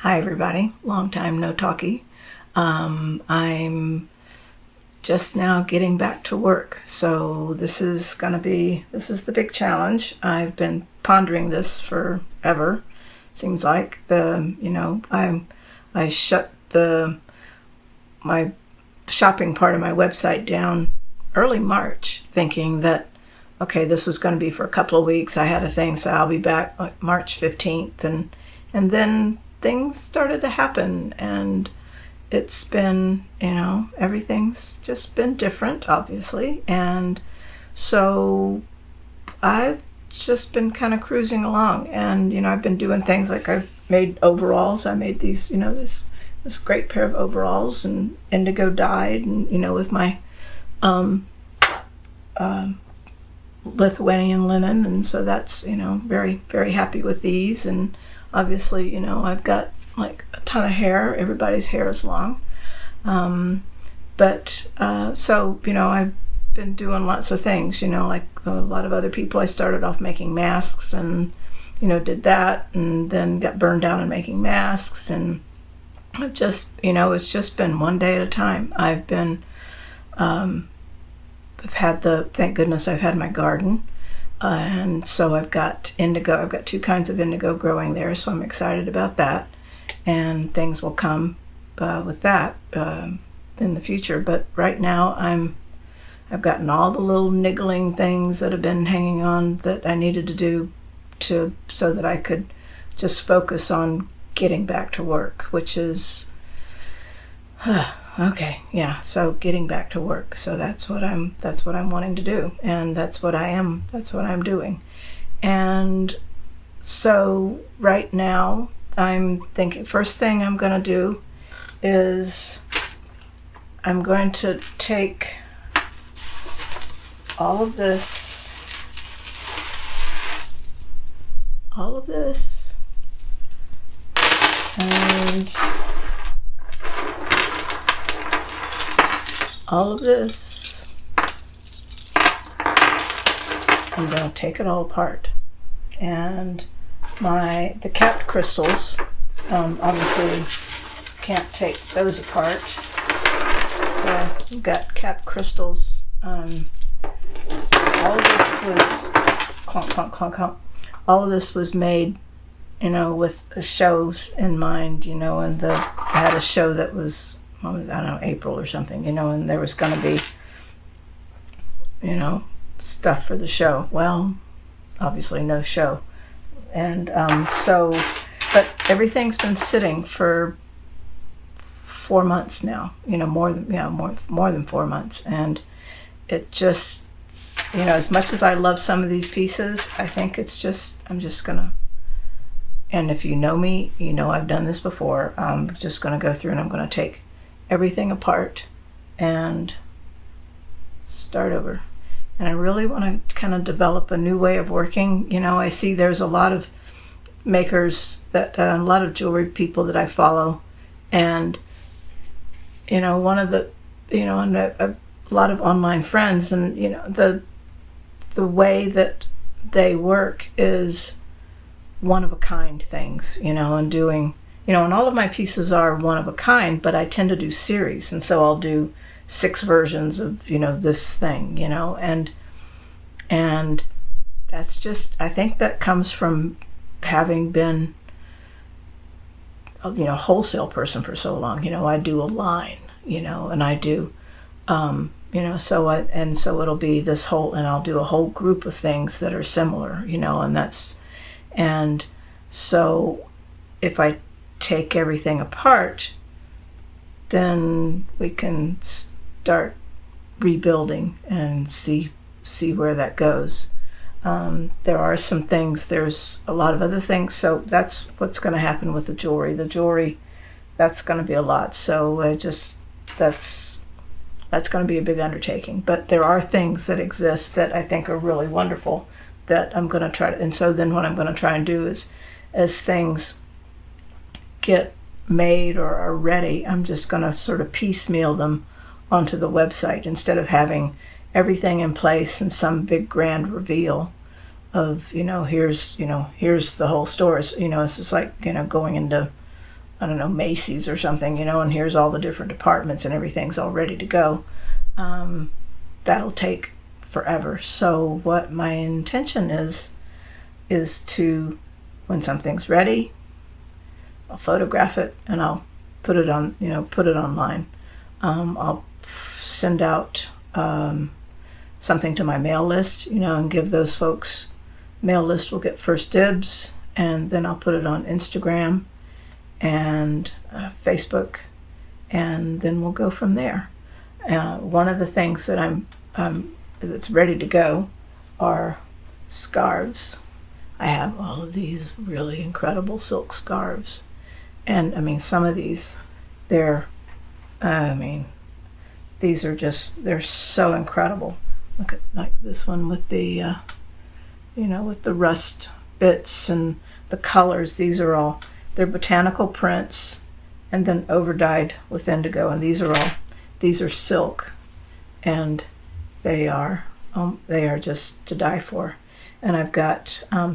Hi everybody, long time no talkie. I'm just now getting back to work, so this is the big challenge. I've been pondering this forever. Seems like I shut my shopping part of my website down early March, thinking that okay, this was going to be for a couple of weeks. I had a thing, so I'll be back like March 15th, and then things started to happen, and it's been, everything's just been different, obviously. And so I've just been kind of cruising along, and, I've been doing things like I've made overalls. I made these, this great pair of overalls and indigo dyed, and, with my Lithuanian linen. And so that's, very, very happy with these. And obviously, I've got like a ton of hair. Everybody's hair is long. So, I've been doing lots of things, like a lot of other people. I started off making masks and, did that, and then got burned down in making masks. And I've just, it's just been one day at a time. Thank goodness I've had my garden. And so I've got indigo. I've got two kinds of indigo growing there, so I'm excited about that. And things will come with that in the future. But right now I've gotten all the little niggling things that have been hanging on that I needed to do so that I could just focus on getting back to work, which is okay, yeah. So getting back to work. So that's what I'm wanting to do, and that's what I'm doing. And so right now I'm thinking first thing I'm going to do is I'm going to take all of this and all of this. I'm going to take it all apart. And the capped crystals, obviously can't take those apart. So we've got capped crystals. All of this was clunk, clunk, clunk, clunk. All of this was made, with the shows in mind, and I had a show that was, I don't know, April or something, and there was going to be, stuff for the show. Well, obviously no show. And but everything's been sitting for 4 months now, more than 4 months. And it just, as much as I love some of these pieces, I think I'm just gonna, and if you know me, I've done this before. I'm just gonna go through and I'm gonna take everything apart and start over. And I really want to kind of develop a new way of working. I see there's a lot of makers a lot of jewelry people that I follow, and one of the and a lot of online friends, and the way that they work is one of a kind things, and doing, and all of my pieces are one of a kind, but I tend to do series, and so I'll do 6 versions of, this thing, and that's just, I think that comes from having been, a wholesale person for so long. I do a line, and I do, so it'll be this whole, and I'll do a whole group of things that are similar, and so if I take everything apart, then we can start rebuilding and see where that goes. There are some things, there's a lot of other things, so that's what's going to happen with the jewelry. The jewelry, that's going to be a lot, so that's going to be a big undertaking. But there are things that exist that I think are really wonderful that I'm going to try to, and so then what I'm going to try and do is, as things get made or are ready, I'm just going to sort of piecemeal them onto the website instead of having everything in place and some big grand reveal of, here's the whole store. It's just like, going into I don't know, Macy's or something, and here's all the different departments and everything's all ready to go. That'll take forever. So what my intention is to, when something's ready, I'll photograph it and I'll put it on, put it online. I'll send out something to my mail list, and give those folks, mail list will get first dibs, and then I'll put it on Instagram and Facebook, and then we'll go from there. One of the things that that's ready to go are scarves. I have all of these really incredible silk scarves, and some of these, these are just, they're so incredible. Look at like this one with the with the rust bits and the colors. These are all, they're botanical prints and then overdyed with indigo, and these are silk, and they are just to die for. And I've got I'm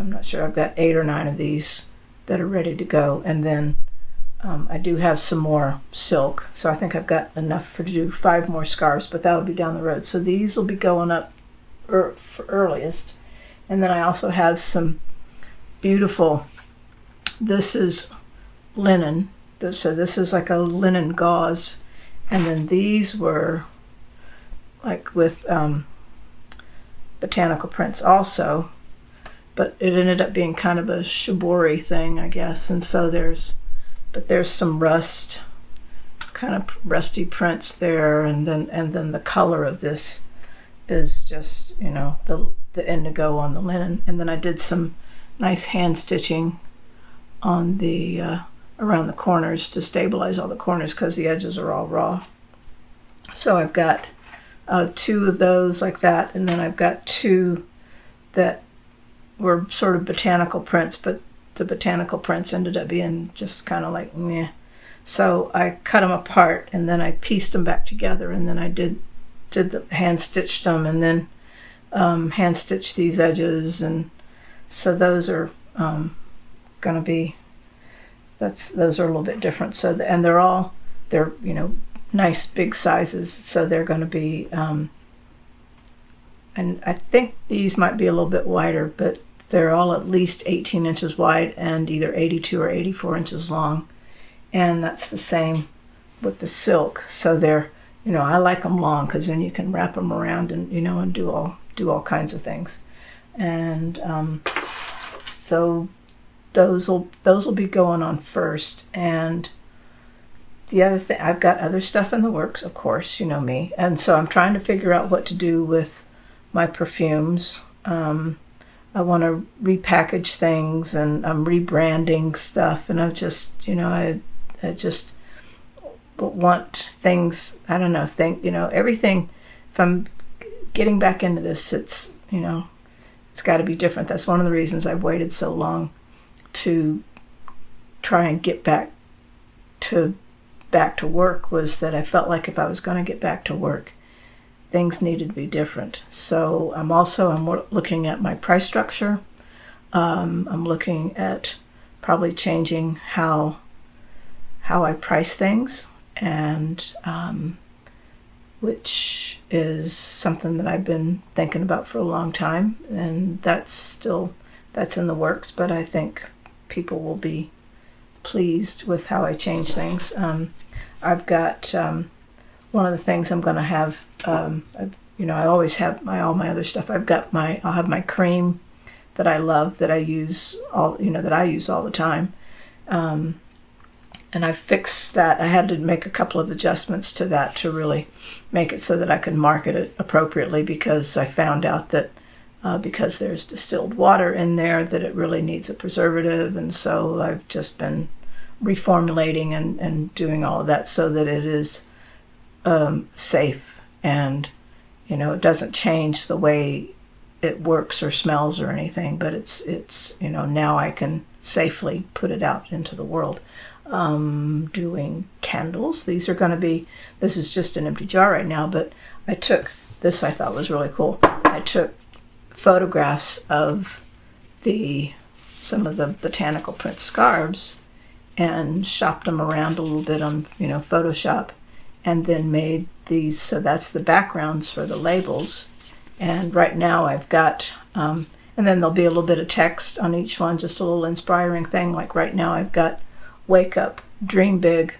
not sure, I've got 8 or 9 of these that are ready to go, and then I do have some more silk, so I think I've got enough to do 5 more scarves, but that'll be down the road. So these will be going up for earliest. And then I also have some beautiful, this is linen, so this is like a linen gauze, and then these were like with botanical prints also, but it ended up being kind of a shibori thing, I guess. And so there's some rust, kind of rusty prints there, and then the color of this is just the indigo on the linen. And then I did some nice hand stitching on the around the corners to stabilize all the corners, because the edges are all raw. So I've got 2 of those like that, and then I've got 2 that were sort of botanical prints, but the botanical prints ended up being just kind of like meh. So I cut them apart, and then I pieced them back together, and then I did the hand stitched them, and then hand stitched these edges, and so those are gonna be, those are a little bit different. So and they're nice big sizes, so they're going to be and I think these might be a little bit wider, but they're all at least 18 inches wide and either 82 or 84 inches long, and that's the same with the silk. So they're, I like them long, because then you can wrap them around and and do all kinds of things. And so those will be going on first. And the other thing, I've got other stuff in the works, of course, me, and so I'm trying to figure out what to do with my perfumes. I want to repackage things, and I'm rebranding stuff, and I've just, I just want things, I don't know, everything. If I'm getting back into this, it's, it's got to be different. That's one of the reasons I've waited so long to try and get back to work, was that I felt like if I was going to get back to work, things needed to be different. So I'm looking at my price structure. I'm looking at probably changing how I price things, and which is something that I've been thinking about for a long time, and that's in the works, but I think people will be pleased with how I change things. I've got one of the things I'm going to have, I always have all my other stuff. I'll have my cream that I love, that I use all the time. And I fixed that. I had to make a couple of adjustments to that to really make it so that I could market it appropriately, because I found out that because there's distilled water in there, that it really needs a preservative. And so I've just been reformulating and doing all of that so that it is safe, and it doesn't change the way it works or smells or anything, but it's now I can safely put it out into the world. Doing candles. This is just an empty jar right now, but I took this, I thought was really cool. I took photographs of the some of the botanical print scarves and shopped them around a little bit on, Photoshop, and then made these. So that's the backgrounds for the labels. And right now I've got, and then there'll be a little bit of text on each one, just a little inspiring thing. Like right now I've got wake up, dream big,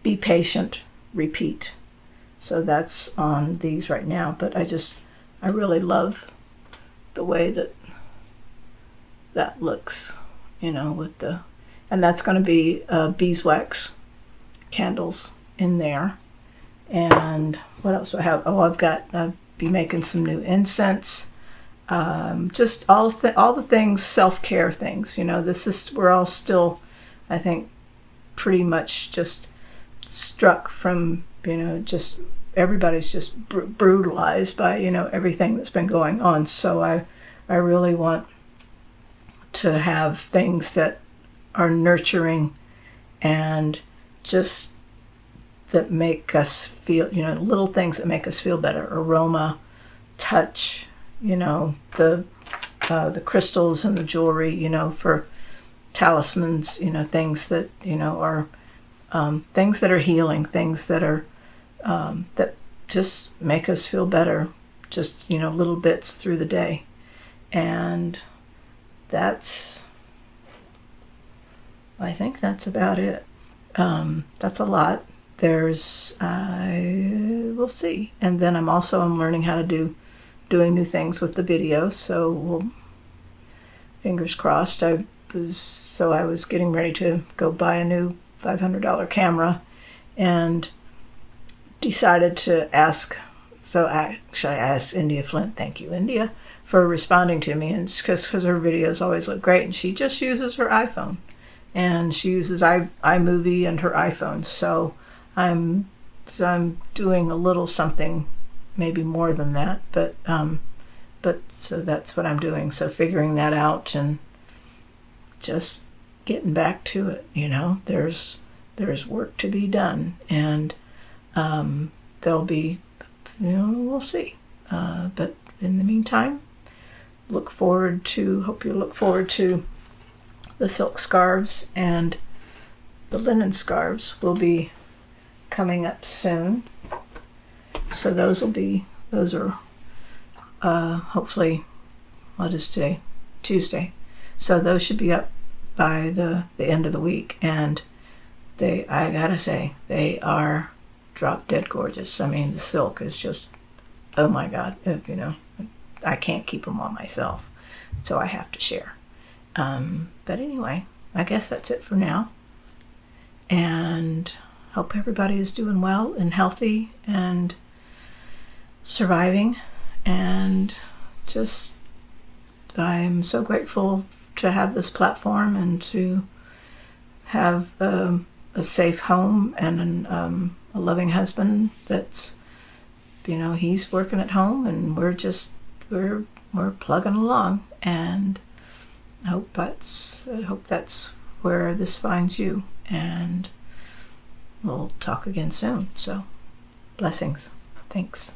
be patient, repeat. So that's on these right now. But I really love the way that looks, with the, and that's going to be beeswax candles in there. And what else do I have? Oh, I'll be making some new incense. Just all the things, self-care things. We're all still, I think, pretty much just struck from, just everybody's just brutalized by, everything that's been going on. So I really want to have things that are nurturing and just that make us feel, little things that make us feel better. Aroma, touch, the crystals and the jewelry, for talismans, things that, are things that are healing, things that are that just make us feel better, just, little bits through the day. And I think that's about it. That's a lot. We'll see. And then I'm learning how to doing new things with the video. So fingers crossed. I was getting ready to go buy a new $500 camera and decided to ask. So I asked India Flint, thank you, India, for responding to me. And because her videos always look great, and she just uses her iPhone. And she uses iMovie and her iPhone. So I'm doing a little something, maybe more than that, but so that's what I'm doing. So figuring that out and just getting back to it. There's work to be done, and there'll be, we'll see. But in the meantime, hope you look forward to the silk scarves, and the linen scarves will be coming up soon. So those are hopefully, what is today? Tuesday. So those should be up by the end of the week. And I gotta say, they are drop dead gorgeous. I mean, the silk is just, oh my God, I can't keep them all myself. So I have to share. But anyway, I guess that's it for now. And hope everybody is doing well and healthy and surviving. And just, I'm so grateful to have this platform and to have a safe home and a loving husband that's, he's working at home, and we're plugging along. And I hope that's where this finds you, and we'll talk again soon. So blessings. Thanks.